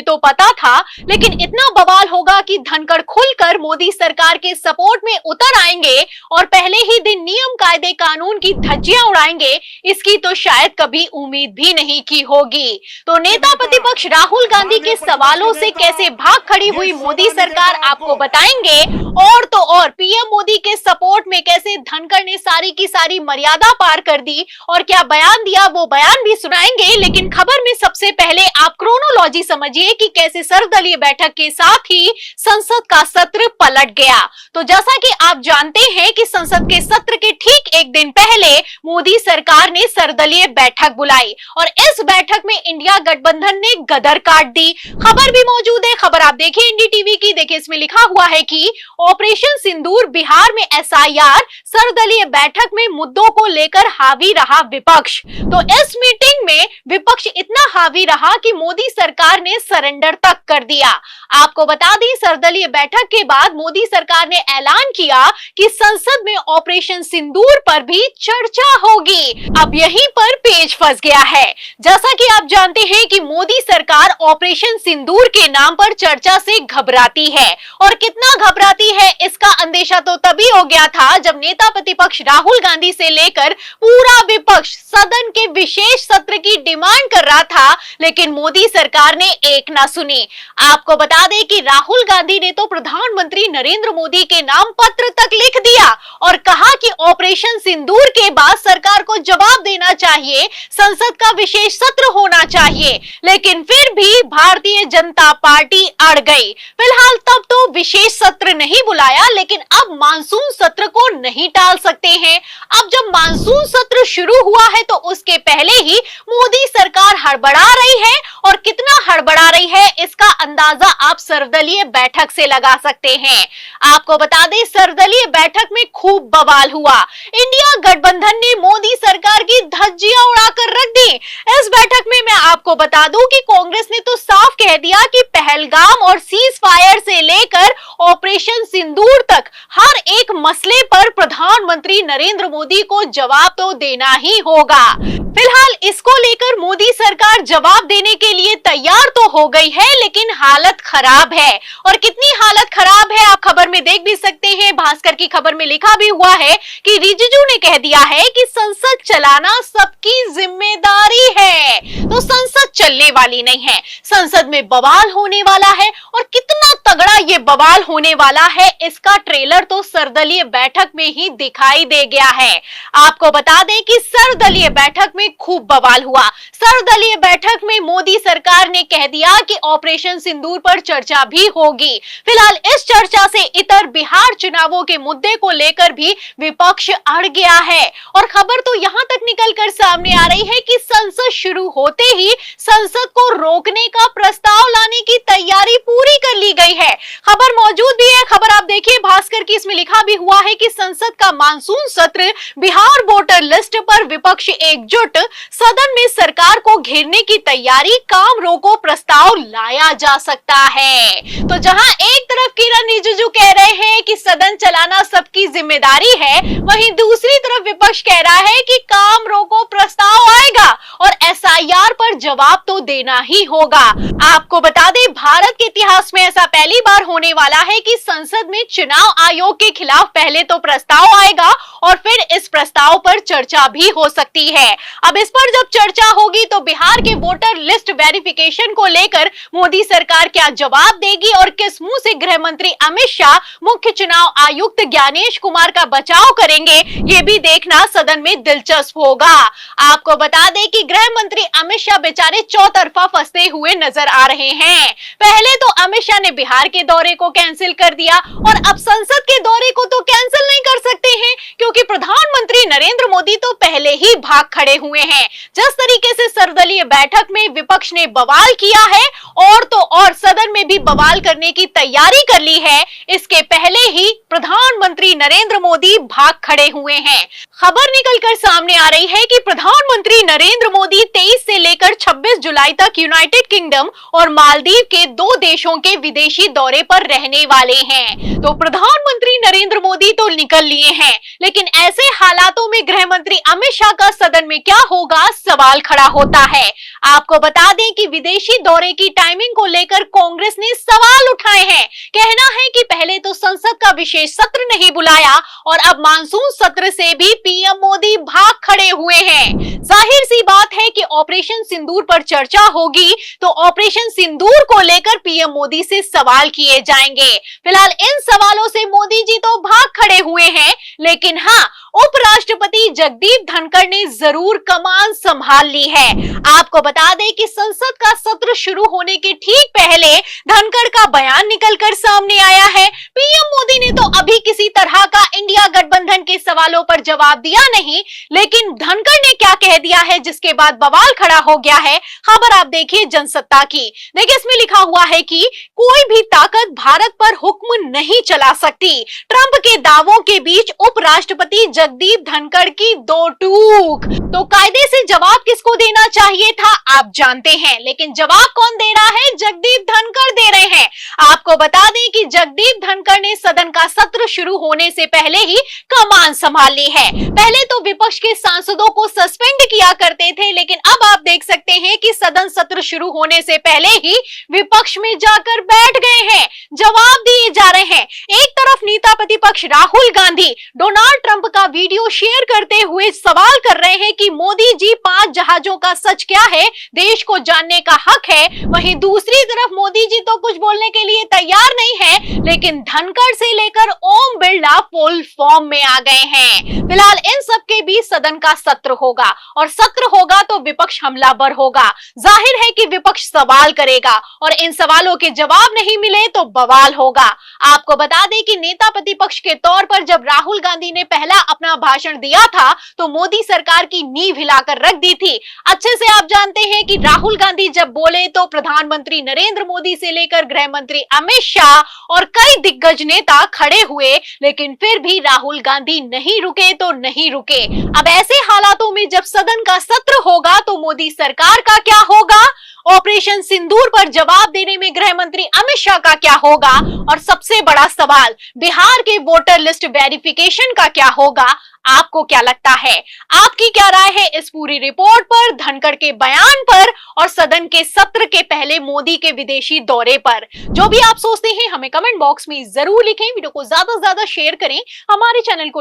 ये तो पता था, लेकिन इतना बवाल होगा कि धनखड़ खुलकर मोदी सरकार के सपोर्ट में उतर आएंगे और पहले ही दिन नियम कायदे कानून की धज्जियां उड़ाएंगे, इसकी तो शायद कभी उम्मीद भी नहीं की होगी। तो नेता प्रतिपक्ष राहुल गांधी के सवालों से कैसे भाग खड़ी हुई मोदी सरकार आपको बताएंगे, और तो और पीएम मोदी के सपोर्ट में कैसे धनखड़ ने सारी की सारी मर्यादा पार कर दी और क्या बयान दिया वो बयान भी सुनाएंगे। लेकिन खबर में सबसे पहले आप क्रोनोलॉजी समझिए कि कैसे सर्वदलीय बैठक के साथ ही संसद का सत्र पलट गया। तो जैसा कि आप जानते हैं कि संसद के सत्र के ठीक एक दिन पहले मोदी सरकार ने सर्वदलीय बैठक बुलाई और इस बैठक में इंडिया गठबंधन ने गदर काट दी। खबर भी मौजूद है, खबर आप देखिए एनडीटीवी की। देखिए इसमें लिखा हुआ है कि ऑपरेशन सिंदूर, बिहार में एसआईआर, सर्वदलीय बैठक में मुद्दों को लेकर हावी रहा विपक्ष। तो इस मीटिंग में विपक्ष इतना हावी रहा कि मोदी सरकार ने सरेंडर तक कर दिया। आपको बता दें सर्वदलीय बैठक के बाद मोदी सरकार ने ऐलान किया कि संसद में ऑपरेशन सिंदूर पर भी चर्चा होगी। अब यहीं पर पेच फंस गया है। जैसा कि आप जानते हैं कि मोदी सरकार ऑपरेशन सिंदूर के नाम पर चर्चा से घबराती है, और कितना घबराती है इसका अंदेशा तो तभी हो गया था जब नेता प्रतिपक्ष राहुल गांधी से लेकर पूरा विपक्ष सदन के विशेष सत्र की डिमांड कर रहा था, लेकिन मोदी सरकार ने एक ना सुनी। आपको बता दें कि राहुल गांधी ने तो प्रधानमंत्री नरेंद्र मोदी के नाम पत्र तक लिख दिया और कहा कि ऑपरेशन सिंदूर के बाद सरकार को जवाब देना चाहिए, संसद का विशेष सत्र होना चाहिए। लेकिन फिर भी भारतीय जनता पार्टी अड़ गई। फिलहाल तब तो विशेष सत्र नहीं बुलाया, लेकिन अब मानसून सत्र को नहीं टाल सकते हैं। अब जब मानसून सत्र शुरू हुआ है तो उसके पहले ही मोदी सरकार हड़बड़ा रही है, और कितना हड़बड़ा रही है इसका अंदाजा आप सर्वदलीय बैठक से लगा सकते हैं। आपको बता दें सर्वदलीय बैठक में खूब बवाल हुआ। इंडिया गठबंधन ने मोदी सरकार की धज्जियां उड़ाकर रख दी। इस बैठक में मैं आपको बता दूं कि कांग्रेस ने तो साफ कह दिया कि पहलगाम और सीज फायर से लेकर ऑपरेशन सिंदूर तक हर एक मसले पर प्रधानमंत्री नरेंद्र मोदी को जवाब तो देना ही होगा। फिलहाल इसको लेकर मोदी सरकार जवाब देने के लिए तैयार तो हो गई है, लेकिन हालत खराब है। और कितनी हालत खराब है आप खबर में देख भी सकते हैं। भास्कर की खबर में लिखा भी हुआ है कि रिजिजू ने कह दिया है कि संसद चलाना सबकी जिम्मेदारी है। तो संसद चलने वाली नहीं है, संसद में बवाल होने वाला है, और कितना तगड़ा ये बवाल होने वाला है इसका ट्रेलर तो सर्वदलीय बैठक में ही दिखाई दे गया है। आपको बता दें कि सर्वदलीय बैठक में खूब बवाल हुआ। सर्वदलीय बैठक में मोदी सरकार ने कह दिया कि ऑपरेशन सिंदूर पर चर्चा भी होगी। फिलहाल इस चर्चा से इतर बिहार चुनावों के मुद्दे को लेकर भी विपक्ष अड़ गया है, और खबर तो यहां तक निकलकर सामने आ रही है कि संसद शुरू होते ही संसद को रोकने का प्रस्ताव लाने की तैयारी पूरी कर ली गई है। खबर मौजूद भी है, खबर आप देखिए भास्कर की। इसमें लिखा भी हुआ है कि संसद का मानसून सत्र, बिहार वोटर लिस्ट पर विपक्ष एकजुट, सदन में सरकार को घेरने की तैयारी, काम रोको प्रस्ताव लाया जा सकता है। तो जहां एक तरफ किरण रिजिजू कह रहे हैं कि सदन चलाना सबकी जिम्मेदारी है, वहीं दूसरी तरफ विपक्ष कह रहा है कि काम रोको प्रस्ताव आएगा और एसआईआर पर जवाब तो देना ही होगा। आपको बता दें भारत के इतिहास में ऐसा पहली बार होने वाला है कि संसद में चुनाव आयोग के खिलाफ पहले तो प्रस्ताव आएगा और फिर इस प्रस्ताव पर चर्चा भी हो सकती है। अब इस पर जब चर्चा होगी तो बिहार के वोटर लिस्ट वेरिफिकेशन को लेकर मोदी सरकार क्या जवाब देगी और किस मुंह से गृह मंत्री अमित शाह मुख्य चुनाव आयुक्त ज्ञानेश कुमार का बचाव करेंगे, ये भी देखना सदन में दिलचस्प होगा। आपको बता दें कि गृह मंत्री अमित शाह बेचारे चौतरफा फंसते हुए नजर आ रहे हैं। पहले तो अमित शाह ने बिहार के दौरे को कैंसिल कर दिया, और अब संसद के दौरे को तो कैंसिल नहीं कर सकते हैं, क्योंकि प्रधानमंत्री नरेंद्र मोदी तो पहले ही भाग खड़े हुए हैं। जिस तरीके से सर्वदलीय बैठक में विपक्ष ने बवाल किया है, और तो और सदन में भी बवाल करने की तैयारी कर ली है, इसके पहले ही प्रधानमंत्री नरेंद्र मोदी भाग खड़े हुए हैं। खबर निकलकर सामने आ रही है कि प्रधानमंत्री नरेंद्र मोदी 23 से लेकर 26 जुलाई तक यूनाइटेड किंगडम और मालदीव के 2 देशों के विदेशी दौरे पर रहने वाले हैं। तो प्रधानमंत्री नरेंद्र मोदी तो निकल लिए हैं, लेकिन ऐसे हालातों में गृह मंत्री अमित शाह का सदन में क्या होगा, सवाल खड़ा होता है। आपको बता दें कि विदेशी दौरे की टाइमिंग को लेकर कांग्रेस ने सवाल उठाए हैं। कहना है कि पहले तो संसद का विशेष सत्र नहीं बुलाया और अब मानसून सत्र से भी पीएम मोदी भाग खड़े हुए हैं। जाहिर सी बात है कि ऑपरेशन सिंदूर पर चर्चा होगी तो ऑपरेशन सिंदूर को लेकर पीएम मोदी से सवाल किए जाएंगे। फिलहाल इन सवालों से मोदी जी तो भाग खड़े हुए हैं, लेकिन हाँ, उपराष्ट्रपति जगदीप धनखड़ ने जरूर कमान संभाल ली है। आपको बता दें कि संसद का सत्र शुरू होने के ठीक पहले धनखड़ का बयान निकलकर सामने आया है। पीएम मोदी ने तो अभी किसी तरह का इंडिया गठबंधन के सवालों पर जवाब दिया नहीं, लेकिन धनखड़ ने क्या कह दिया है जिसके बाद बवाल खड़ा हो गया है। खबर आप देखिए जनसत्ता की। देखिए इसमें लिखा हुआ है कि कोई भी ताकत भारत पर हुक्म नहीं चला सकती। ट्रंप के दावों के बीच उपराष्ट्रपति जगदीप धनखड़ की दो टूक। तो कायदे से जवाब किसको देना चाहिए था आप जानते हैं, लेकिन जवाब कौन दे रहा है? जगदीप धनखड़ दे रहे हैं। आपको बता दें कि जगदीप धनखड़ ने सदन का सत्र शुरू होने से पहले ही कमान संभाल ली है। पहले तो विपक्ष के सांसदों को सस्पेंड किया करते थे, लेकिन अब आप देख सकते हैं कि सदन सत्र शुरू होने से पहले ही विपक्ष में जाकर बैठ गए हैं, जवाब दिए जा रहे हैं। एक तरफ नेता प्रतिपक्ष राहुल गांधी डोनाल्ड ट्रंप का वीडियो शेयर करते हुए सवाल कर रहे हैं कि मोदी जी 5 जहाजों का सच क्या है, देश को जानने का हक है। वहीं दूसरी तरफ मोदी जी तो कुछ बोलने के लिए तैयार नहीं है, लेकिन धनखड़ से लेकर ओम बिरला फुल फॉर्म में आ गए हैं। फिलहाल इन सब के बीच सदन का सत्र होगा और सत्र होगा तो विपक्ष हमलावर होगा। जाहिर है कि विपक्ष सवाल करेगा और इन सवालों के जवाब नहीं मिले तो बवाल होगा। आपको बता दें कि नेता प्रतिपक्ष के तौर पर जब राहुल गांधी ने पहला अपना भाषण दिया था तो मोदी सरकार की नींव हिलाकर रख दी थी। अच्छे से आप जानते हैं कि राहुल गांधी जब बोले तो प्रधानमंत्री नरेंद्र मोदी से लेकर गृह मंत्री अमित शाह और कई दिग्गज नेता खड़े हुए, लेकिन फिर भी राहुल गांधी नहीं रुके तो नहीं रुके। अब ऐसे हालातों में जब सदन का सत्र होगा तो मोदी सरकार का क्या होगा? ऑपरेशन सिंदूर पर जवाब देने में गृह मंत्री अमित शाह का क्या होगा? और सबसे बड़ा सवाल, बिहार के वोटर लिस्ट वेरिफिकेशन का क्या होगा? आपको क्या लगता है? आपकी क्या राय है इस पूरी रिपोर्ट पर, धनखड़ के बयान पर और सदन के सत्र के पहले मोदी के विदेशी दौरे पर? जो भी आप सोचते हैं हमें कमेंट बॉक्स में जरूर लिखें। वीडियो को ज्यादा से ज्यादा शेयर करें। हमारे चैनल को